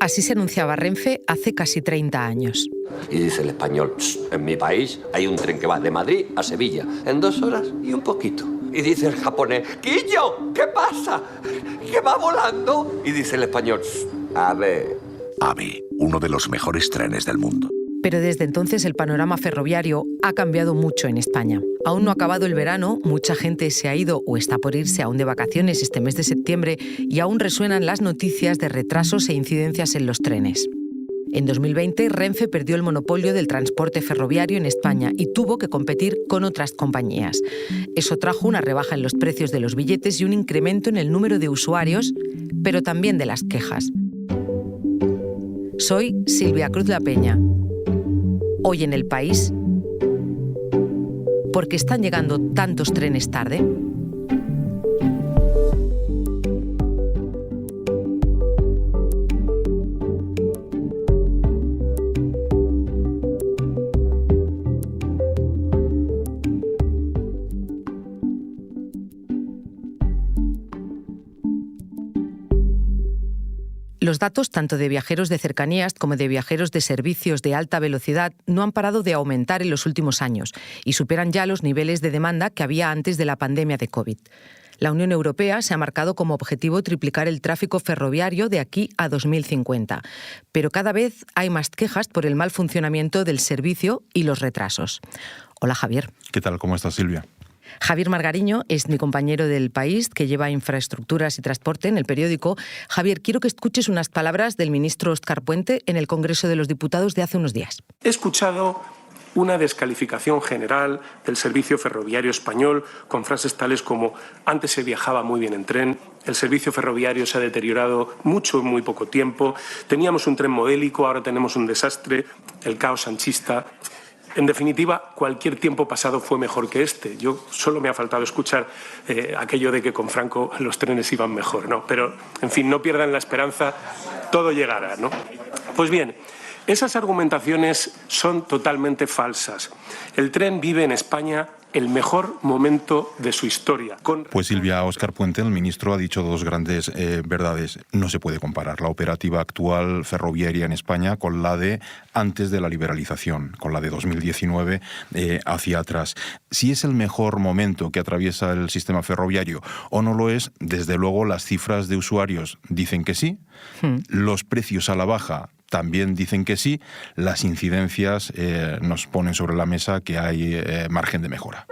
Así se anunciaba Renfe hace casi 30 años. Y dice el español: en mi país hay un tren que va de Madrid a Sevilla en 2 horas y un poquito. Y dice el japonés: ¡Quillo! ¿Qué pasa? ¿Que va volando? Y dice el español: AVE. AVE, uno de los mejores trenes del mundo. Pero desde entonces el panorama ferroviario ha cambiado mucho en España. Aún no ha acabado el verano, mucha gente se ha ido o está por irse aún de vacaciones este mes de septiembre y aún resuenan las noticias de retrasos e incidencias en los trenes. En 2020, Renfe perdió el monopolio del transporte ferroviario en España y tuvo que competir con otras compañías. Eso trajo una rebaja en los precios de los billetes y un incremento en el número de usuarios, pero también de las quejas. Soy Silvia Cruz La Peña. Hoy en El País, ¿por qué están llegando tantos trenes tarde? Los datos, tanto de viajeros de cercanías como de viajeros de servicios de alta velocidad, no han parado de aumentar en los últimos años y superan ya los niveles de demanda que había antes de la pandemia de COVID. La Unión Europea se ha marcado como objetivo triplicar el tráfico ferroviario de aquí a 2050, pero cada vez hay más quejas por el mal funcionamiento del servicio y los retrasos. Hola, Javier. ¿Qué tal? ¿Cómo estás, Silvia? Javier Margariño es mi compañero del País, que lleva infraestructuras y transporte en el periódico. Javier, quiero que escuches unas palabras del ministro Óscar Puente en el Congreso de los Diputados de hace unos días. He escuchado una descalificación general del servicio ferroviario español con frases tales como: antes se viajaba muy bien en tren, el servicio ferroviario se ha deteriorado mucho en muy poco tiempo, teníamos un tren modélico, ahora tenemos un desastre, el caos sanchista. En definitiva, cualquier tiempo pasado fue mejor que este. Yo solo me ha faltado escuchar aquello de que con Franco los trenes iban mejor, ¿no? Pero, en fin, no pierdan la esperanza, todo llegará, ¿no? Pues bien, esas argumentaciones son totalmente falsas. El tren vive en España el mejor momento de su historia. Pues Silvia, Óscar Puente, el ministro, ha dicho dos grandes verdades. No se puede comparar la operativa actual ferroviaria en España con la de antes de la liberalización, con la de 2019 hacia atrás. Si es el mejor momento que atraviesa el sistema ferroviario o no lo es, desde luego las cifras de usuarios dicen que sí, los precios a la baja también dicen que sí, las incidencias nos ponen sobre la mesa que hay margen de mejora.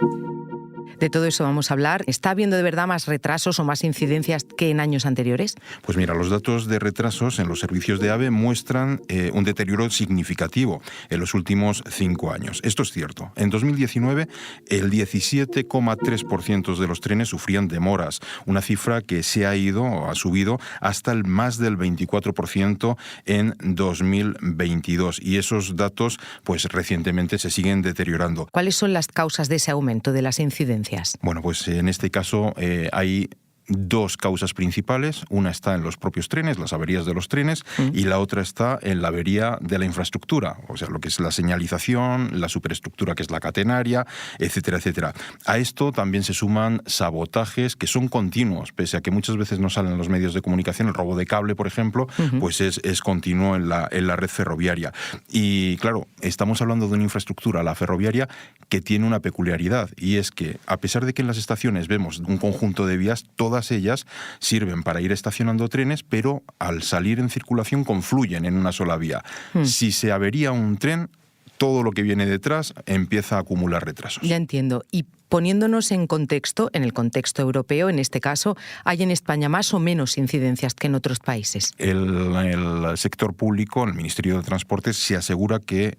De todo eso vamos a hablar. ¿Está habiendo de verdad más retrasos o más incidencias que en años anteriores? Pues mira, los datos de retrasos en los servicios de AVE muestran un deterioro significativo en los últimos 5 años. Esto es cierto. En 2019, el 17,3% de los trenes sufrían demoras, una cifra que ha subido hasta el más del 24% en 2022. Y esos datos, pues recientemente se siguen deteriorando. ¿Cuáles son las causas de ese aumento de las incidencias? Bueno, pues en este caso hay dos causas principales. Una está en los propios trenes, las averías de los trenes, y la otra está en la avería de la infraestructura, o sea, lo que es la señalización, la superestructura que es la catenaria, etcétera, etcétera. A esto también se suman sabotajes que son continuos, pese a que muchas veces no salen en los medios de comunicación. El robo de cable, por ejemplo, pues es continuo en la red ferroviaria. Y claro, estamos hablando de una infraestructura, la ferroviaria, que tiene una peculiaridad, y es que a pesar de que en las estaciones vemos un conjunto de vías, todas ellas sirven para ir estacionando trenes, pero al salir en circulación confluyen en una sola vía. Si se avería un tren, todo lo que viene detrás empieza a acumular retrasos. Ya entiendo. Y poniéndonos en contexto, en el contexto europeo, en este caso, ¿hay en España más o menos incidencias que en otros países? El sector público, el Ministerio de Transportes, se asegura que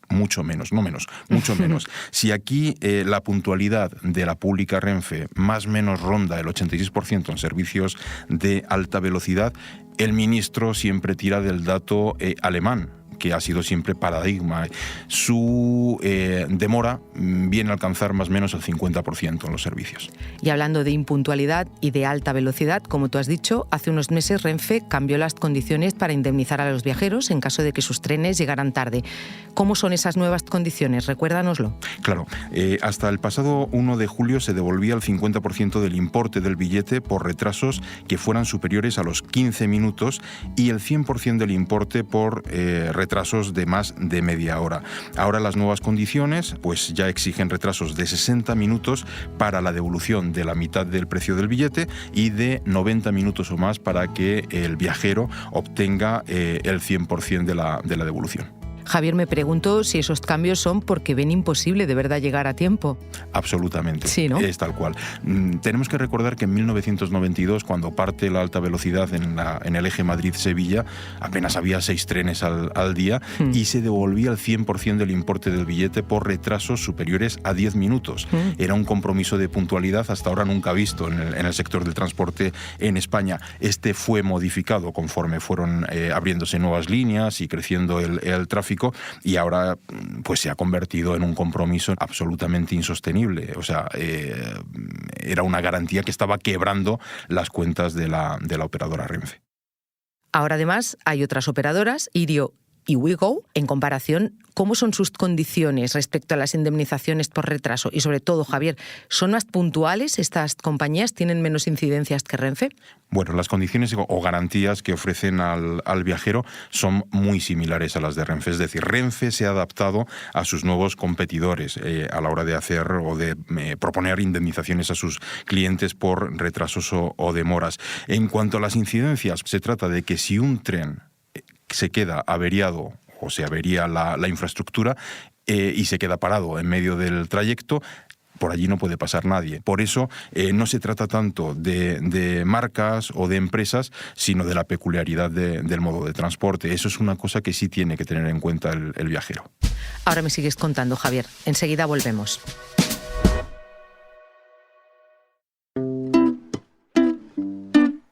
mucho menos, no menos, mucho menos. Si aquí la puntualidad de la pública Renfe más o menos ronda el 86% en servicios de alta velocidad, el ministro siempre tira del dato alemán, que ha sido siempre paradigma. Su demora viene a alcanzar más o menos el 50% en los servicios. Y hablando de impuntualidad y de alta velocidad, como tú has dicho, hace unos meses Renfe cambió las condiciones para indemnizar a los viajeros en caso de que sus trenes llegaran tarde. ¿Cómo son esas nuevas condiciones? Recuérdanoslo. Claro, hasta el pasado 1 de julio se devolvía el 50% del importe del billete por retrasos que fueran superiores a los 15 minutos y el 100% del importe por retrasos de más de media hora. Ahora las nuevas condiciones pues ya exigen retrasos de 60 minutos para la devolución de la mitad del precio del billete y de 90 minutos o más para que el viajero obtenga el 100% de la devolución. Javier, me pregunto si esos cambios son porque ven imposible de verdad llegar a tiempo. Absolutamente, sí, ¿no? Es tal cual. Tenemos que recordar que en 1992, cuando parte la alta velocidad en el eje Madrid-Sevilla, apenas había 6 trenes al día y se devolvía el 100% del importe del billete por retrasos superiores a 10 minutos. Era un compromiso de puntualidad hasta ahora nunca visto en el sector del transporte en España. Este fue modificado conforme fueron abriéndose nuevas líneas y creciendo el tráfico, y ahora pues se ha convertido en un compromiso absolutamente insostenible. O sea, era una garantía que estaba quebrando las cuentas de la operadora Renfe. Ahora además hay otras operadoras, Irio y WeGo. En comparación, ¿cómo son sus condiciones respecto a las indemnizaciones por retraso? Y sobre todo, Javier, ¿son más puntuales estas compañías? ¿Tienen menos incidencias que Renfe? Bueno, las condiciones o garantías que ofrecen al viajero son muy similares a las de Renfe. Es decir, Renfe se ha adaptado a sus nuevos competidores a la hora de hacer o de proponer indemnizaciones a sus clientes por retrasos o demoras. En cuanto a las incidencias, se trata de que si un tren se queda averiado o se avería la infraestructura y se queda parado en medio del trayecto, por allí no puede pasar nadie. Por eso no se trata tanto de marcas o de empresas, sino de la peculiaridad del modo de transporte. Eso es una cosa que sí tiene que tener en cuenta el viajero. Ahora me sigues contando, Javier. Enseguida volvemos.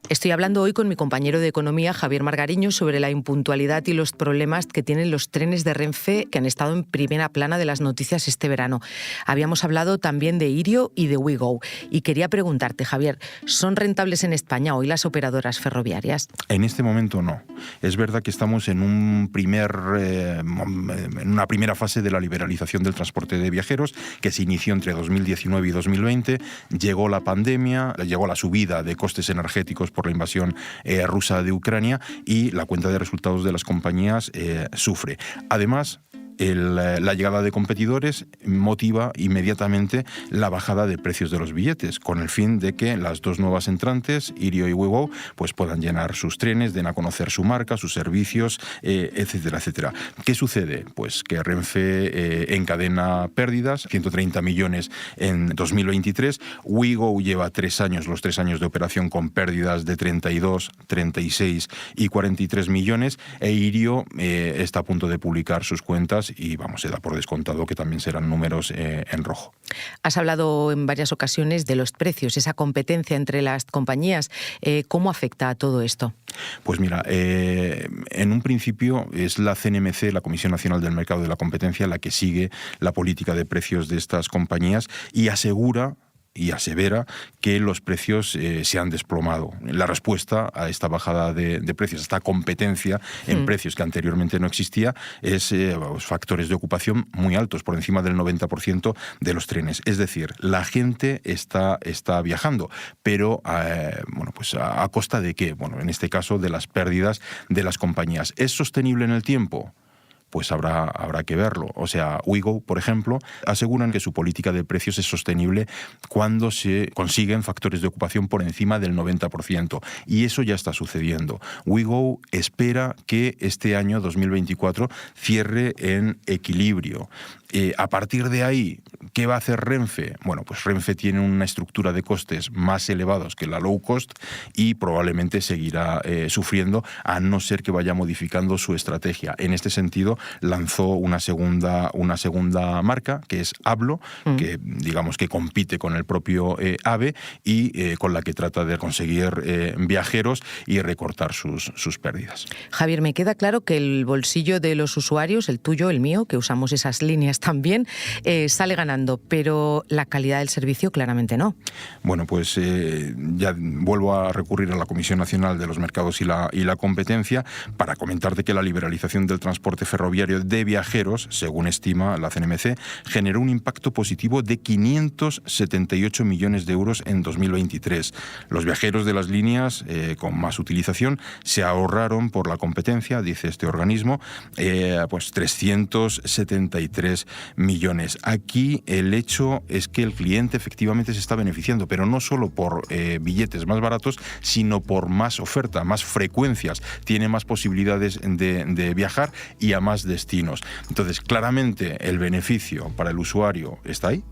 Estoy hablando hoy con mi compañero de Economía, Javier Margariño, sobre la impuntualidad y los problemas que tienen los trenes de Renfe, que han estado en primera plana de las noticias este verano. Habíamos hablado también de Irio y de WeGo. Y quería preguntarte, Javier, ¿son rentables en España hoy las operadoras ferroviarias? En este momento no. Es verdad que estamos en una primera fase de la liberalización del transporte de viajeros, que se inició entre 2019 y 2020. Llegó la pandemia, llegó la subida de costes energéticos por la invasión rusa de Ucrania y la cuenta de resultados de las compañías sufre. Además, la llegada de competidores motiva inmediatamente la bajada de precios de los billetes, con el fin de que las dos nuevas entrantes, Irio y WeGo, pues puedan llenar sus trenes, den a conocer su marca, sus servicios, etcétera, etcétera. ¿Qué sucede? Pues que Renfe encadena pérdidas, 130 millones en 2023. WeGo lleva 3 años, los 3 años de operación, con pérdidas de 32, 36 y 43 millones. E Irio está a punto de publicar sus cuentas y se da por descontado que también serán números en rojo. Has hablado en varias ocasiones de los precios, esa competencia entre las compañías. ¿Cómo afecta a todo esto? Pues mira, en un principio es la CNMC, la Comisión Nacional del Mercado y de la Competencia, la que sigue la política de precios de estas compañías y asegura y asevera que los precios se han desplomado. La respuesta a esta bajada de precios, a esta competencia en precios que anteriormente no existía, es factores de ocupación muy altos, por encima del 90% de los trenes. Es decir, la gente está viajando, pero pues ¿a costa de qué? Bueno, en este caso de las pérdidas de las compañías. ¿Es sostenible en el tiempo? Pues habrá que verlo. O sea, WeGo, por ejemplo, aseguran que su política de precios es sostenible cuando se consiguen factores de ocupación por encima del 90%. Y eso ya está sucediendo. WeGo espera que este año, 2024, cierre en equilibrio. A partir de ahí, ¿qué va a hacer Renfe? Bueno, pues Renfe tiene una estructura de costes más elevados que la low cost y probablemente seguirá sufriendo, a no ser que vaya modificando su estrategia. En este sentido, lanzó una segunda marca, que es Ablo, que digamos que compite con el propio AVE y con la que trata de conseguir viajeros y recortar sus pérdidas. Javier, me queda claro que el bolsillo de los usuarios, el tuyo, el mío, que usamos esas líneas también, sale ganando, pero la calidad del servicio claramente no. Bueno, pues ya vuelvo a recurrir a la Comisión Nacional de los Mercados y la Competencia para comentarte que la liberalización del transporte ferroviario de viajeros, según estima la CNMC, generó un impacto positivo de 578 millones de euros en 2023. Los viajeros de las líneas con más utilización se ahorraron por la competencia, dice este organismo, pues 373 millones. Aquí el hecho es que el cliente efectivamente se está beneficiando, pero no solo por billetes más baratos, sino por más oferta, más frecuencias. Tiene más posibilidades de viajar y a más destinos. Entonces, claramente el beneficio para el usuario está ahí,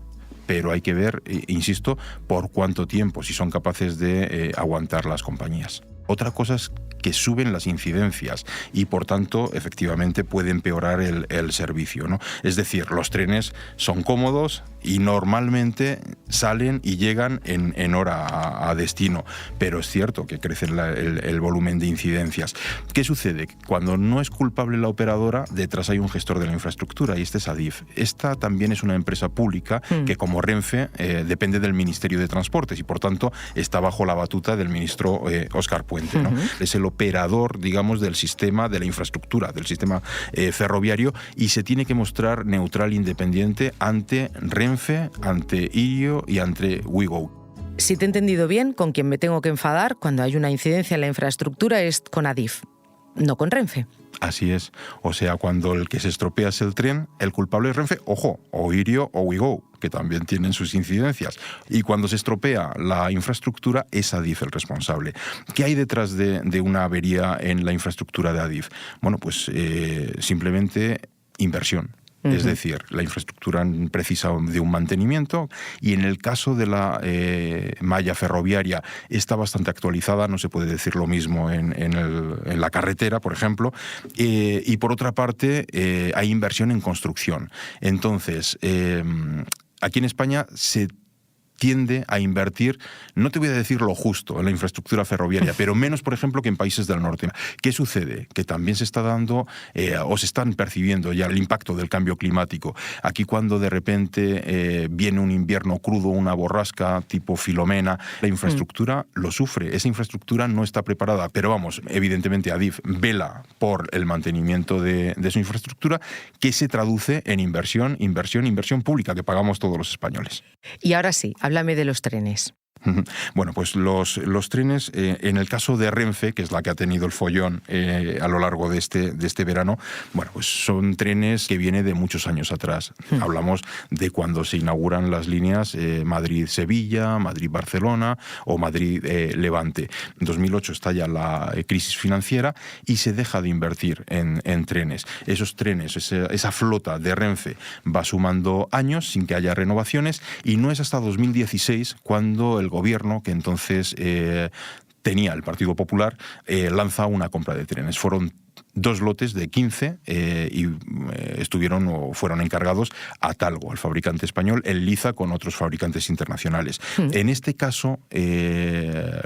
pero hay que ver, insisto, por cuánto tiempo, si son capaces de aguantar las compañías. Otra cosa es que suben las incidencias y, por tanto, efectivamente puede empeorar el servicio, ¿no? Es decir, los trenes son cómodos y normalmente salen y llegan en hora a destino, pero es cierto que crece el volumen de incidencias. ¿Qué sucede? Cuando no es culpable la operadora, detrás hay un gestor de la infraestructura y este es Adif. Esta también es una empresa pública que, como Renfe, depende del Ministerio de Transportes y, por tanto, está bajo la batuta del ministro Óscar Puente, ¿no? Es el operador, digamos, del sistema, de la infraestructura, del sistema ferroviario, y se tiene que mostrar neutral e independiente ante Renfe, ante IRIO y ante WeGo. Si te he entendido bien, con quien me tengo que enfadar cuando hay una incidencia en la infraestructura es con Adif, no con Renfe. Así es. O sea, cuando el que se estropea es el tren, el culpable es Renfe, ojo, o IRIO o WeGo, que también tienen sus incidencias. Y cuando se estropea la infraestructura, es Adif el responsable. ¿Qué hay detrás de una avería en la infraestructura de Adif? Bueno, pues simplemente inversión. Es decir, la infraestructura precisa de un mantenimiento y en el caso de la malla ferroviaria está bastante actualizada, no se puede decir lo mismo en la carretera, por ejemplo, y por otra parte hay inversión en construcción. Entonces, aquí en España se tiende a invertir, no te voy a decir lo justo en la infraestructura ferroviaria, pero menos, por ejemplo, que en países del norte. ¿Qué sucede? Que también se está dando o se están percibiendo ya el impacto del cambio climático. Aquí, cuando de repente viene un invierno crudo, una borrasca tipo Filomena, la infraestructura lo sufre. Esa infraestructura no está preparada, pero vamos, evidentemente Adif vela por el mantenimiento de su infraestructura, que se traduce en inversión pública que pagamos todos los españoles. Y ahora sí, háblame de los trenes. Bueno, pues los trenes, en el caso de Renfe, que es la que ha tenido el follón a lo largo de este verano, bueno, pues son trenes que vienen de muchos años atrás. Hablamos de cuando se inauguran las líneas Madrid-Sevilla, Madrid-Barcelona o Madrid-Levante. En 2008 estalla la crisis financiera y se deja de invertir en trenes. Esos trenes, esa flota de Renfe va sumando años sin que haya renovaciones y no es hasta 2016 cuando el gobierno, que entonces tenía el Partido Popular, lanza una compra de trenes. Fueron 2 lotes de 15 y estuvieron o fueron encargados a Talgo, el fabricante español, en liza con otros fabricantes internacionales. En este caso,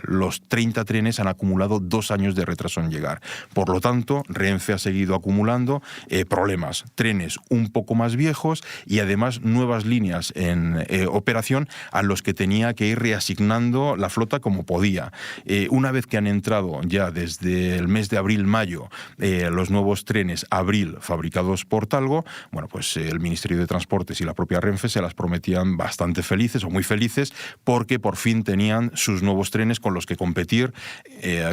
los 30 trenes han acumulado 2 años de retraso en llegar. Por lo tanto, Renfe ha seguido acumulando problemas. Trenes un poco más viejos y además nuevas líneas en operación a los que tenía que ir reasignando la flota como podía. Una vez que han entrado ya desde el mes de abril-mayo los nuevos trenes Abril fabricados por Talgo, bueno, pues el Ministerio de Transportes y la propia Renfe se las prometían bastante felices o muy felices porque por fin tenían sus nuevos trenes con los que competir.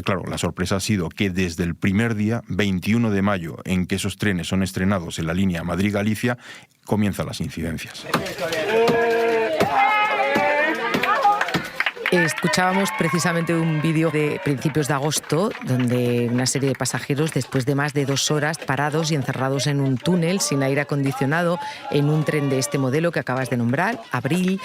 Claro, la sorpresa ha sido que desde el primer día, 21 de mayo, en que esos trenes son estrenados en la línea Madrid-Galicia, comienzan las incidencias. Escuchábamos precisamente un vídeo de principios de agosto donde una serie de pasajeros, después de más de 2 horas parados y encerrados en un túnel sin aire acondicionado en un tren de este modelo que acabas de nombrar, Abril,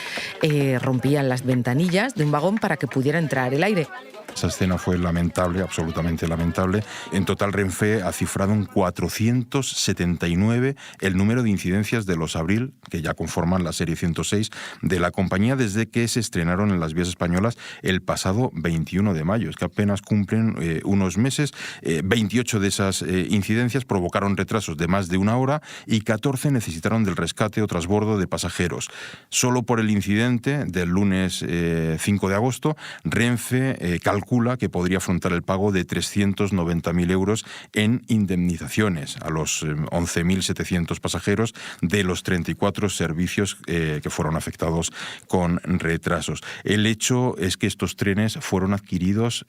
rompían las ventanillas de un vagón para que pudiera entrar el aire. Esa escena fue lamentable, absolutamente lamentable. En total, Renfe ha cifrado en 479 el número de incidencias de los Abril, que ya conforman la serie 106 de la compañía desde que se estrenaron en las vías españolas el pasado 21 de mayo. Es que apenas cumplen unos meses. 28 de esas incidencias provocaron retrasos de más de 1 hora y 14 necesitaron del rescate o transbordo de pasajeros. Solo por el incidente del lunes 5 de agosto, Renfe calcula que podría afrontar el pago de 390.000 euros en indemnizaciones a los 11.700 pasajeros de los 34 servicios que fueron afectados con retrasos. El hecho es que estos trenes fueron adquiridos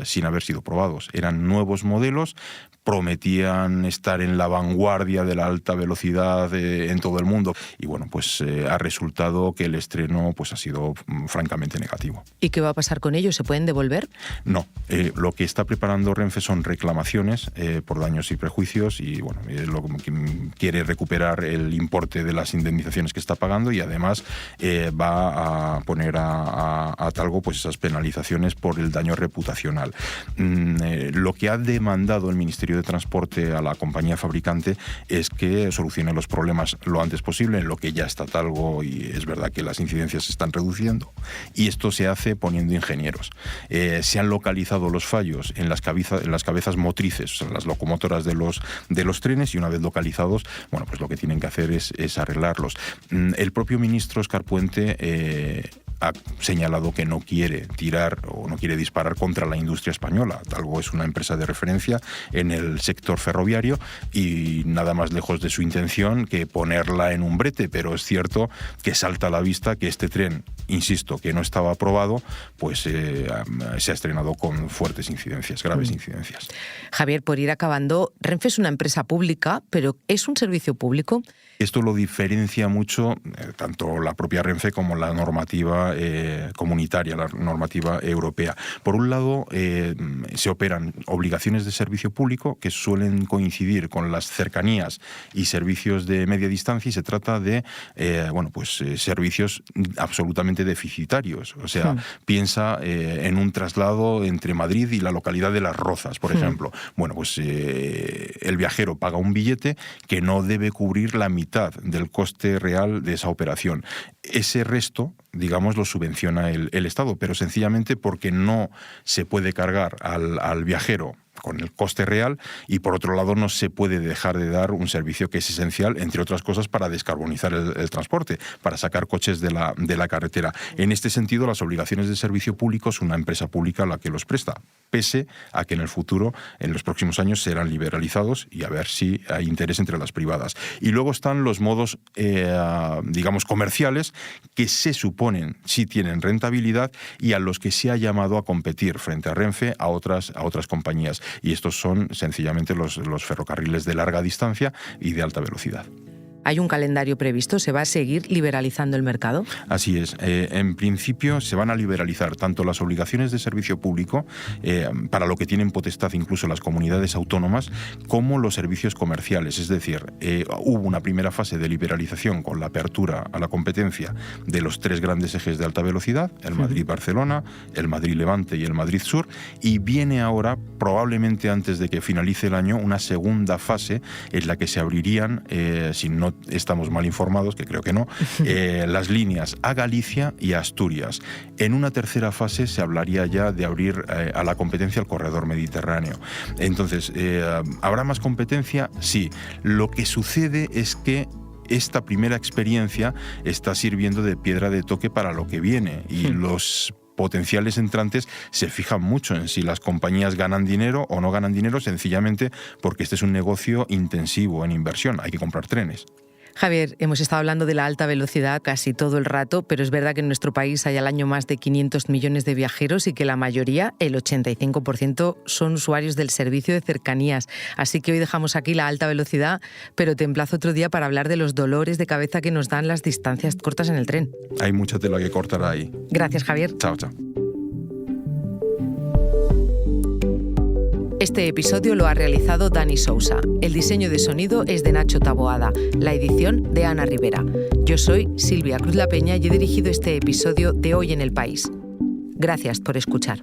sin haber sido probados. Eran nuevos modelos, prometían estar en la vanguardia de la alta velocidad en todo el mundo y bueno, pues ha resultado que el estreno pues ha sido francamente negativo. ¿Y qué va a pasar con ellos? ¿Se pueden devolver? No, lo que está preparando Renfe son reclamaciones por daños y prejuicios y bueno, lo que quiere recuperar el importe de las indemnizaciones que está pagando y además va a poner a talgo pues esas penalizaciones por el daño reputacional. Lo que ha demandado el Ministerio de Transporte a la compañía fabricante es que solucione los problemas lo antes posible, en lo que ya está a talgo y es verdad que las incidencias se están reduciendo y esto se hace poniendo ingenieros. Se han localizado los fallos en las cabezas motrices, o sea, en las locomotoras de los trenes y una vez localizados, bueno, pues lo que tienen que hacer es arreglarlos. El propio ministro Óscar Puente ha señalado que no quiere tirar o no quiere disparar contra la industria española. Talgo es una empresa de referencia en el sector ferroviario y nada más lejos de su intención que ponerla en un brete, pero es cierto que salta a la vista que este tren, insisto, que no estaba aprobado, pues se ha estrenado con fuertes incidencias, graves incidencias. Javier, por ir acabando, Renfe es una empresa pública, pero ¿es un servicio público? Esto lo diferencia mucho tanto la propia Renfe como la normativa comunitaria, la normativa europea. Por un lado, se operan obligaciones de servicio público que suelen coincidir con las cercanías y servicios de media distancia y se trata de servicios absolutamente deficitarios. O sea, piensa en un traslado entre Madrid y la localidad de Las Rozas, por ejemplo. Bueno, pues el viajero paga un billete que no debe cubrir la mitad del coste real de esa operación. Ese resto, digamos, lo subvenciona el Estado, pero sencillamente porque no se puede cargar al viajero con el coste real y por otro lado no se puede dejar de dar un servicio que es esencial, entre otras cosas, para descarbonizar el transporte, para sacar coches de la carretera. En este sentido, las obligaciones de servicio público es una empresa pública la que los presta, pese a que en el futuro, en los próximos años, serán liberalizados y a ver si hay interés entre las privadas. Y luego están los modos, digamos, comerciales que se suponen sí tienen rentabilidad y a los que se ha llamado a competir frente a Renfe a otras compañías. Y estos son sencillamente los ferrocarriles de larga distancia y de alta velocidad. ¿Hay un calendario previsto? ¿Se va a seguir liberalizando el mercado? Así es. En principio se van a liberalizar tanto las obligaciones de servicio público, para lo que tienen potestad incluso las comunidades autónomas, como los servicios comerciales. Es decir, hubo una primera fase de liberalización con la apertura a la competencia de los 3 grandes ejes de alta velocidad, el Madrid-Barcelona, el Madrid-Levante y el Madrid-Sur, y viene ahora, probablemente antes de que finalice el año, una segunda fase en la que se abrirían, si no estamos mal informados, que creo que no, las líneas a Galicia y a Asturias. En una tercera fase se hablaría ya de abrir a la competencia el corredor mediterráneo. Entonces, ¿habrá más competencia? Sí. Lo que sucede es que esta primera experiencia está sirviendo de piedra de toque para lo que viene y los potenciales entrantes se fijan mucho en si las compañías ganan dinero o no ganan dinero, sencillamente porque este es un negocio intensivo en inversión, hay que comprar trenes. Javier, hemos estado hablando de la alta velocidad casi todo el rato, pero es verdad que en nuestro país hay al año más de 500 millones de viajeros y que la mayoría, el 85%, son usuarios del servicio de cercanías. Así que hoy dejamos aquí la alta velocidad, pero te emplazo otro día para hablar de los dolores de cabeza que nos dan las distancias cortas en el tren. Hay mucha tela que cortar ahí. Gracias, Javier. Chao, chao. Este episodio lo ha realizado Dani Sousa. El diseño de sonido es de Nacho Taboada, la edición de Ana Rivera. Yo soy Silvia Cruz La Peña y he dirigido este episodio de Hoy en el País. Gracias por escuchar.